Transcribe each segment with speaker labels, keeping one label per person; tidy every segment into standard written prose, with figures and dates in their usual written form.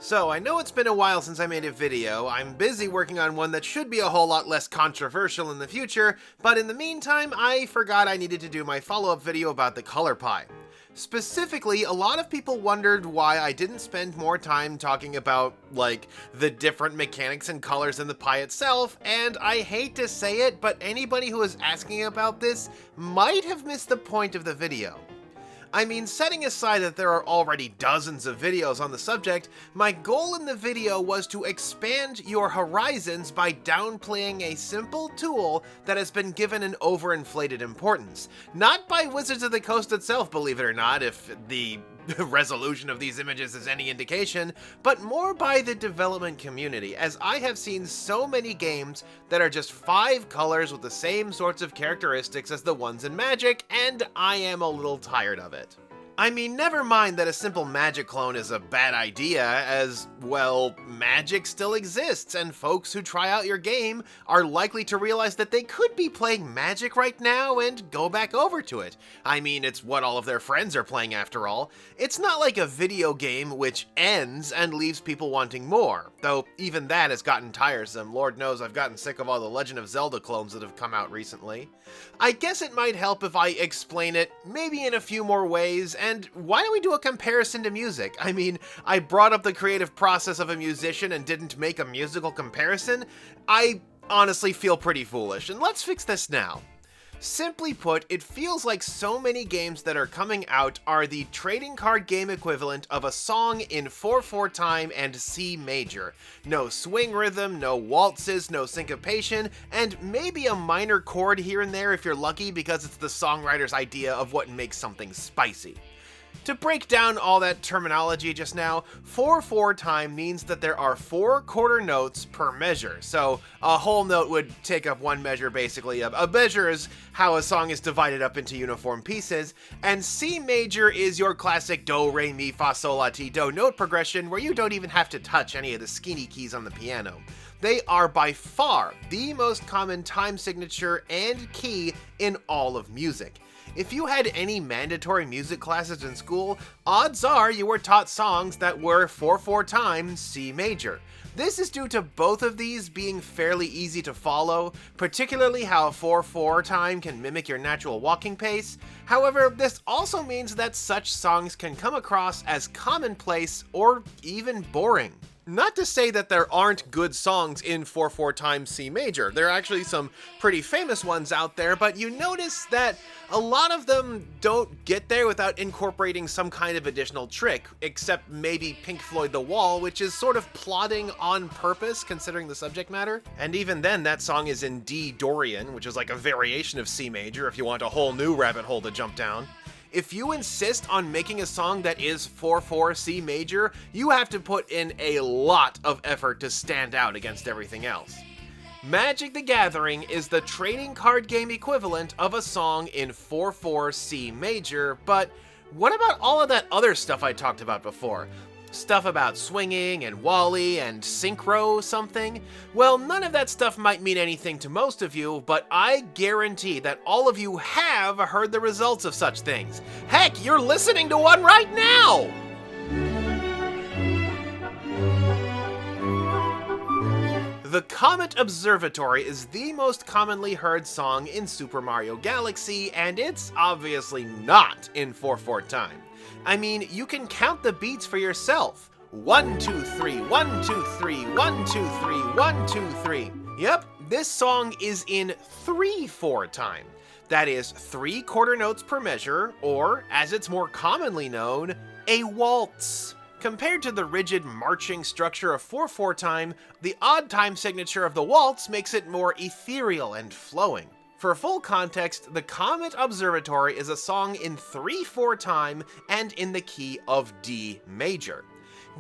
Speaker 1: So, I know it's been a while since I made a video. I'm busy working on one that should be a whole lot less controversial in the future, but in the meantime, I forgot I needed to do my follow-up video about the color pie. Specifically, a lot of people wondered why I didn't spend more time talking about, like, the different mechanics and colors in the pie itself, and I hate to say it, but anybody who is asking about this might have missed the point of the video. I mean, setting aside that there are already dozens of videos on the subject, my goal in the video was to expand your horizons by downplaying a simple tool that has been given an overinflated importance. Not by Wizards of the Coast itself, believe it or not, if the resolution of these images is any indication, but more by the development community, as I have seen so many games that are just 5 colors with the same sorts of characteristics as the ones in Magic, and I am a little tired of it. I mean, never mind that a simple Magic clone is a bad idea, as, well, Magic still exists, and folks who try out your game are likely to realize that they could be playing Magic right now and go back over to it. I mean, it's what all of their friends are playing after all. It's not like a video game which ends and leaves people wanting more, though even that has gotten tiresome. Lord knows I've gotten sick of all the Legend of Zelda clones that have come out recently. I guess it might help if I explain it maybe in a few more ways. And why don't we do a comparison to music? I mean, I brought up the creative process of a musician and didn't make a musical comparison. I honestly feel pretty foolish, and let's fix this now. Simply put, it feels like so many games that are coming out are the trading card game equivalent of a song in 4/4 time and C major. No swing rhythm, no waltzes, no syncopation, and maybe a minor chord here and there if you're lucky because it's the songwriter's idea of what makes something spicy. To break down all that terminology just now, 4/4 time means that there are 4 quarter notes per measure. So a whole note would take up 1 measure basically. A measure is how a song is divided up into uniform pieces, and C major is your classic do, re, mi, fa, sol, la, ti, do note progression where you don't even have to touch any of the skinny keys on the piano. They are by far the most common time signature and key in all of music. If you had any mandatory music classes in school, odds are you were taught songs that were 4/4 time C major. This is due to both of these being fairly easy to follow, particularly how 4/4 time can mimic your natural walking pace. However, this also means that such songs can come across as commonplace or even boring. Not to say that there aren't good songs in 4/4 time C major. There are actually some pretty famous ones out there, but you notice that a lot of them don't get there without incorporating some kind of additional trick, except maybe Pink Floyd The Wall, which is sort of plotting on purpose considering the subject matter. And even then, that song is in D Dorian, which is like a variation of C major if you want a whole new rabbit hole to jump down. If you insist on making a song that is 4/4 C major, you have to put in a lot of effort to stand out against everything else. Magic the Gathering is the trading card game equivalent of a song in 4/4 C major, but what about all of that other stuff I talked about before? Stuff about swinging and Wally and synchro something? Well, none of that stuff might mean anything to most of you, but I guarantee that all of you have heard the results of such things. Heck, you're listening to one right now! The Comet Observatory is the most commonly heard song in Super Mario Galaxy, and it's obviously not in 4/4 time. I mean, you can count the beats for yourself. 1, 2, 3, 1, 2, 3, 1, 2, 3, 1, 2, 3. Yep, this song is in 3/4 time. That is 3 quarter notes per measure, or, as it's more commonly known, a waltz. Compared to the rigid marching structure of 4/4 time, the odd time signature of the waltz makes it more ethereal and flowing. For full context, the Comet Observatory is a song in 3/4 time and in the key of D major.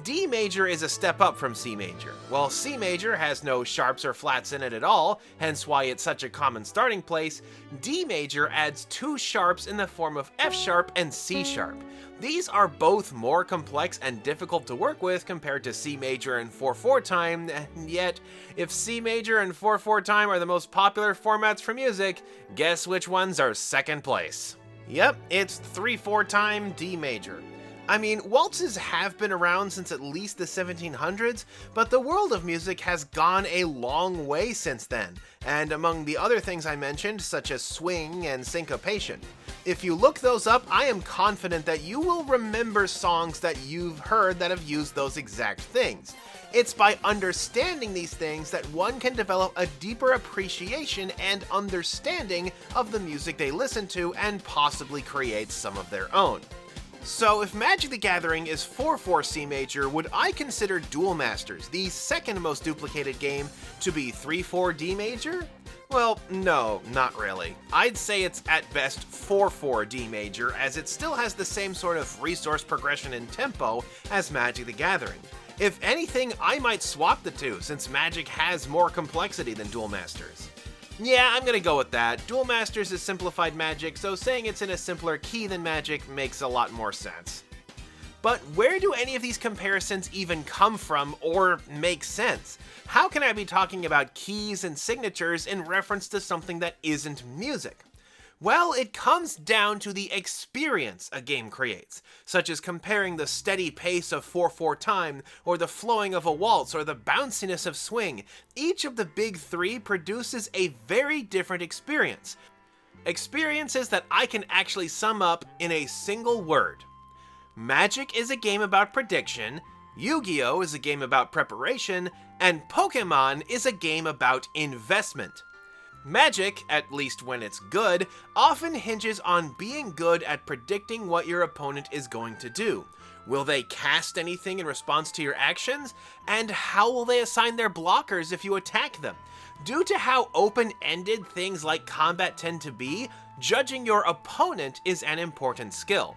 Speaker 1: D major is a step up from C major, while C major has no sharps or flats in it at all, hence why it's such a common starting place. D major adds 2 sharps in the form of F sharp and C sharp. These are both more complex and difficult to work with compared to C major and 4/4 time, and yet, if C major and 4/4 time are the most popular formats for music, guess which ones are second place? Yep, it's 3/4 time D major. I mean, waltzes have been around since at least the 1700s, but the world of music has gone a long way since then, and among the other things I mentioned, such as swing and syncopation. If you look those up, I am confident that you will remember songs that you've heard that have used those exact things. It's by understanding these things that one can develop a deeper appreciation and understanding of the music they listen to and possibly create some of their own. So if Magic the Gathering is 4/4 C major, would I consider Duel Masters, the second most duplicated game, to be 3/4 D major? Well, no, not really. I'd say it's at best 4/4 D major, as it still has the same sort of resource progression and tempo as Magic the Gathering. If anything, I might swap the two, since Magic has more complexity than Duel Masters. Yeah, I'm gonna go with that. Duel Masters is simplified Magic, so saying it's in a simpler key than Magic makes a lot more sense. But where do any of these comparisons even come from or make sense? How can I be talking about keys and signatures in reference to something that isn't music? Well, it comes down to the experience a game creates, such as comparing the steady pace of 4/4 time, or the flowing of a waltz, or the bounciness of swing. Each of the big three produces a very different experience. Experiences that I can actually sum up in a single word. Magic is a game about prediction, Yu-Gi-Oh! Is a game about preparation, and Pokemon is a game about investment. Magic, at least when it's good, often hinges on being good at predicting what your opponent is going to do. Will they cast anything in response to your actions? And how will they assign their blockers if you attack them? Due to how open-ended things like combat tend to be, judging your opponent is an important skill.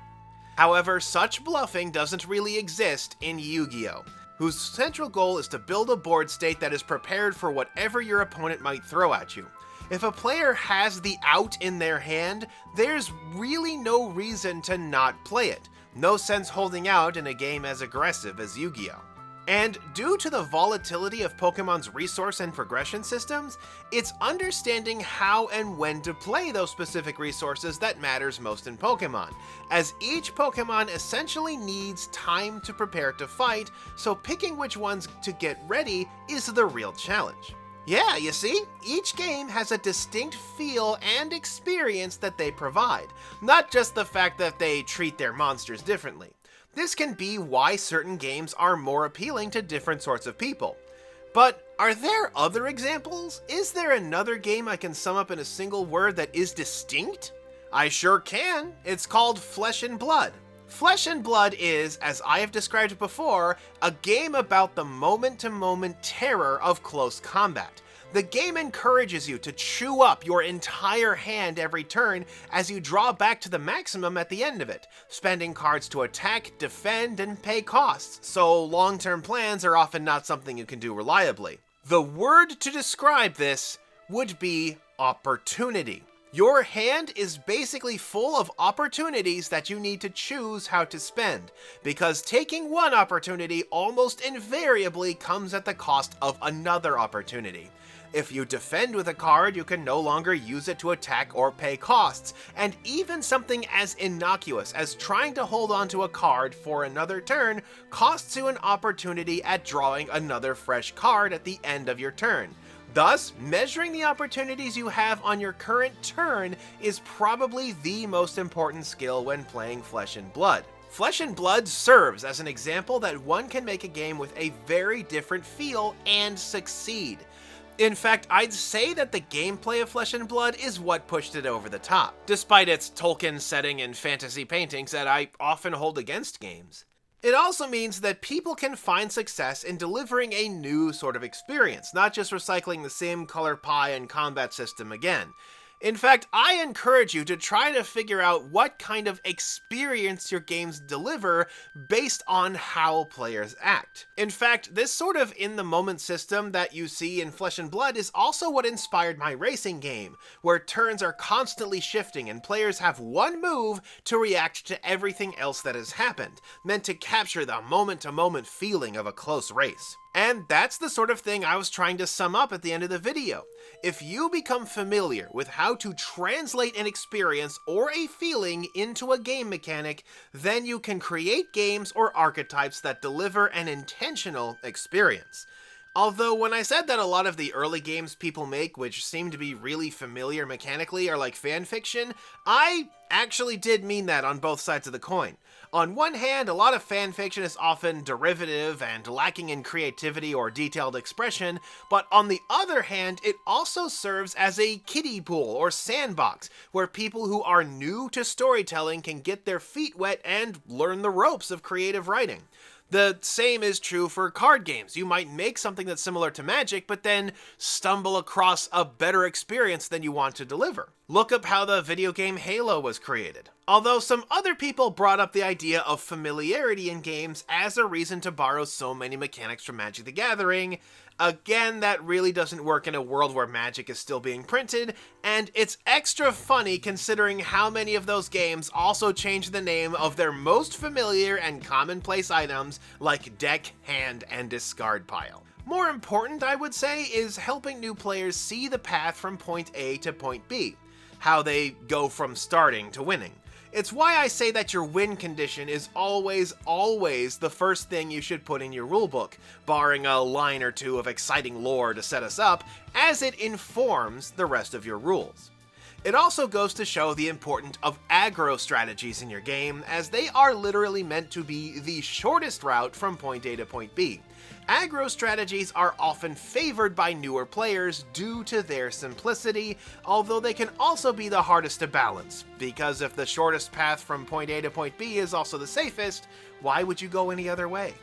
Speaker 1: However, such bluffing doesn't really exist in Yu-Gi-Oh!, whose central goal is to build a board state that is prepared for whatever your opponent might throw at you. If a player has the out in their hand, there's really no reason to not play it. No sense holding out in a game as aggressive as Yu-Gi-Oh! And due to the volatility of Pokemon's resource and progression systems, it's understanding how and when to play those specific resources that matters most in Pokemon, as each Pokemon essentially needs time to prepare to fight, so picking which ones to get ready is the real challenge. Yeah, you see, each game has a distinct feel and experience that they provide, not just the fact that they treat their monsters differently. This can be why certain games are more appealing to different sorts of people. But are there other examples? Is there another game I can sum up in a single word that is distinct? I sure can. It's called Flesh and Blood. Flesh and Blood is, as I have described before, a game about the moment-to-moment terror of close combat. The game encourages you to chew up your entire hand every turn as you draw back to the maximum at the end of it, spending cards to attack, defend, and pay costs, so long-term plans are often not something you can do reliably. The word to describe this would be opportunity. Your hand is basically full of opportunities that you need to choose how to spend, because taking one opportunity almost invariably comes at the cost of another opportunity. If you defend with a card, you can no longer use it to attack or pay costs, and even something as innocuous as trying to hold onto a card for another turn costs you an opportunity at drawing another fresh card at the end of your turn. Thus, measuring the opportunities you have on your current turn is probably the most important skill when playing Flesh and Blood. Flesh and Blood serves as an example that one can make a game with a very different feel and succeed. In fact, I'd say that the gameplay of Flesh and Blood is what pushed it over the top, despite its Tolkien setting and fantasy paintings that I often hold against games. It also means that people can find success in delivering a new sort of experience, not just recycling the same color pie and combat system again. In fact, I encourage you to try to figure out what kind of experience your games deliver based on how players act. In fact, this sort of in-the-moment system that you see in Flesh and Blood is also what inspired my racing game, where turns are constantly shifting and players have one move to react to everything else that has happened, meant to capture the moment-to-moment feeling of a close race. And that's the sort of thing I was trying to sum up at the end of the video. If you become familiar with how how to translate an experience or a feeling into a game mechanic, then you can create games or archetypes that deliver an intentional experience. Although when I said that a lot of the early games people make which seem to be really familiar mechanically are like fanfiction, I actually did mean that on both sides of the coin. On one hand, a lot of fanfiction is often derivative and lacking in creativity or detailed expression, but on the other hand, it also serves as a kiddie pool or sandbox, where people who are new to storytelling can get their feet wet and learn the ropes of creative writing. The same is true for card games. You might make something that's similar to Magic, but then stumble across a better experience than you want to deliver. Look up how the video game Halo was created. Although some other people brought up the idea of familiarity in games as a reason to borrow so many mechanics from Magic the Gathering, again, that really doesn't work in a world where Magic is still being printed, and it's extra funny considering how many of those games also change the name of their most familiar and commonplace items like deck, hand, and discard pile. More important, I would say, is helping new players see the path from point A to point B, how they go from starting to winning. It's why I say that your win condition is always the first thing you should put in your rulebook, barring a line or two of exciting lore to set us up, as it informs the rest of your rules. It also goes to show the importance of aggro strategies in your game, as they are literally meant to be the shortest route from point A to point B. Aggro strategies are often favored by newer players due to their simplicity, although they can also be the hardest to balance, because if the shortest path from point A to point B is also the safest, why would you go any other way?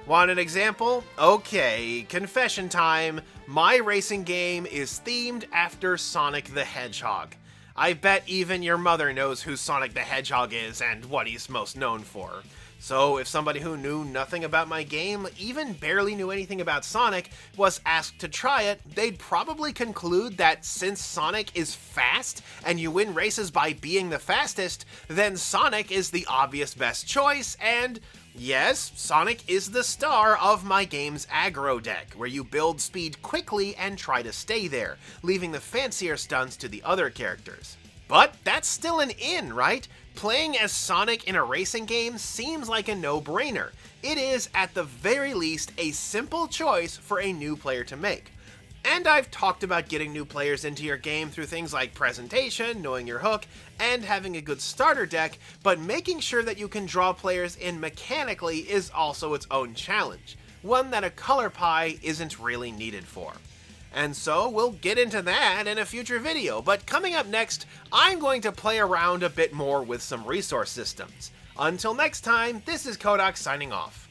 Speaker 1: Want an example? Okay, confession time. My racing game is themed after Sonic the Hedgehog. I bet even your mother knows who Sonic the Hedgehog is and what he's most known for. So if somebody who knew nothing about my game, even barely knew anything about Sonic, was asked to try it, they'd probably conclude that since Sonic is fast and you win races by being the fastest, then Sonic is the obvious best choice, and yes, Sonic is the star of my game's aggro deck, where you build speed quickly and try to stay there, leaving the fancier stunts to the other characters. But that's still an in, right? Playing as Sonic in a racing game seems like a no-brainer. It is, at the very least, a simple choice for a new player to make. And I've talked about getting new players into your game through things like presentation, knowing your hook, and having a good starter deck, but making sure that you can draw players in mechanically is also its own challenge, one that a color pie isn't really needed for. And so we'll get into that in a future video, but coming up next, I'm going to play around a bit more with some resource systems. Until next time, this is Kodak signing off.